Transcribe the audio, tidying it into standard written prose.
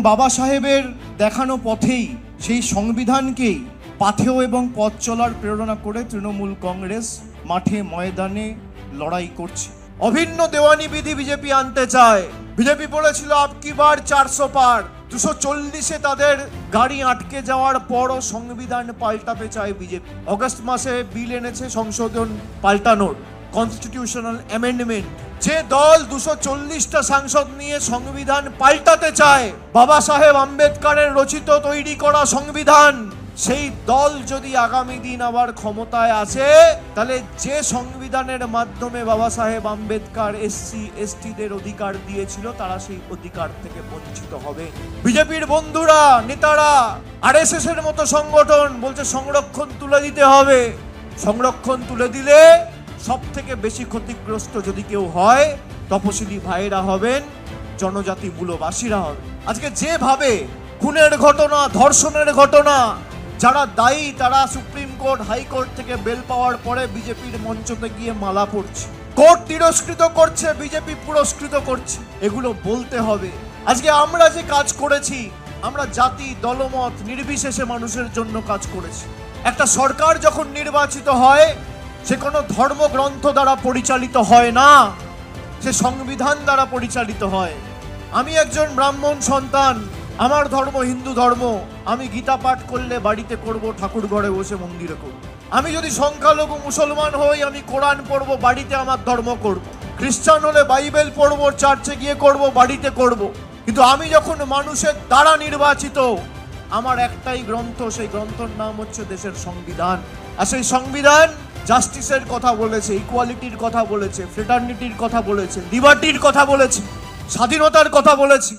বাবা সাহেবের দেখানো পথেই, সেই সংবিধানকেই পাথেয় এবং পথ চলার প্রেরণা করে তৃণমূল কংগ্রেস মাঠে ময়দানে লড়াই করছে। অভিন্ন দেওয়ানি বিধি বিজেপি আনতে চায়। বিজেপি বলেছিল আপকি বার 400 পার, 240-এ তাদের গাড়ি আটকে যাওয়ার পরও সংবিধান পাল্টাতে চায় বিজেপি। অগস্ট মাসে বিল এনেছে সংশোধন পাল্টানোর, কনস্টিটিউশনাল অ্যামেন্ডমেন্ট। যে দল 240টা সাংসদ নিয়ে সংবিধান পাল্টাতে চায়, বাবা সাহেব আম্বেদকরের রচিত তৈরি করা সংবিধান, সেই দল যদি আগামী দিন আবার ক্ষমতায় আসে, তাহলে যে সংবিধানের মাধ্যমে বাবা সাহেব আম্বেদকর এসসি এসটিদের অধিকার দিয়েছিল, তারা সেই অধিকার থেকে বঞ্চিত হবে। বিজেপির বন্ধুরা, নেতারা, আরএসএস এর মতো সংগঠন বলছে সংরক্ষণ তুলে দিতে হবে। সংরক্ষণ তুলে দিলে সব থেকে বেশি ক্ষতিগ্রস্ত যদি কেউ হয়, তপশিলি ভাইয়েরা হবেন, জনজাতি মূলবাসীরা হবে। আজকে যেভাবে খুনের ঘটনা, ধর্ষণের ঘটনা, যারা দায়ী তারা সুপ্রিম কোর্ট, হাইকোর্ট থেকে বেল পাওয়ার পরে বিজেপির মঞ্চতে গিয়ে মালা পড়ছে। কোর্ট তিরস্কৃত করছে, বিজেপি পুরস্কৃত করছে। এগুলো বলতে হবে। আজকে আমরা যে কাজ করেছি, আমরা জাতি দলমত নির্বিশেষে মানুষের জন্য কাজ করেছি। একটা সরকার যখন নির্বাচিত হয়, সে কোনো ধর্মগ্রন্থ দ্বারা পরিচালিত হয় না, সে সংবিধান দ্বারা পরিচালিত হয়। আমি একজন ব্রাহ্মণ সন্তান, আমার ধর্ম হিন্দু ধর্ম। আমি গীতা পাঠ করলে বাড়িতে করব, ঠাকুর ঘরে বসে মন্দিরে করব। আমি যদি সংখ্যালঘু মুসলমান হই, আমি কোরআন পড়বো, বাড়িতে আমার ধর্ম করব। খ্রিস্টান হলে বাইবেল পড়বো, চার্চে গিয়ে করব, বাড়িতে করব। কিন্তু আমি যখন মানুষের দ্বারা নির্বাচিত, আমার একটাই গ্রন্থ, সেই গ্রন্থের নাম হচ্ছে দেশের সংবিধান। আর সেই সংবিধান জাস্টিসের কথা বলেছে, ইকুয়ালিটির কথা বলেছে, ফ্রেটার্নিটির কথা বলেছে, লিবার্টির কথা বলেছে, স্বাধীনতার কথা বলেছে।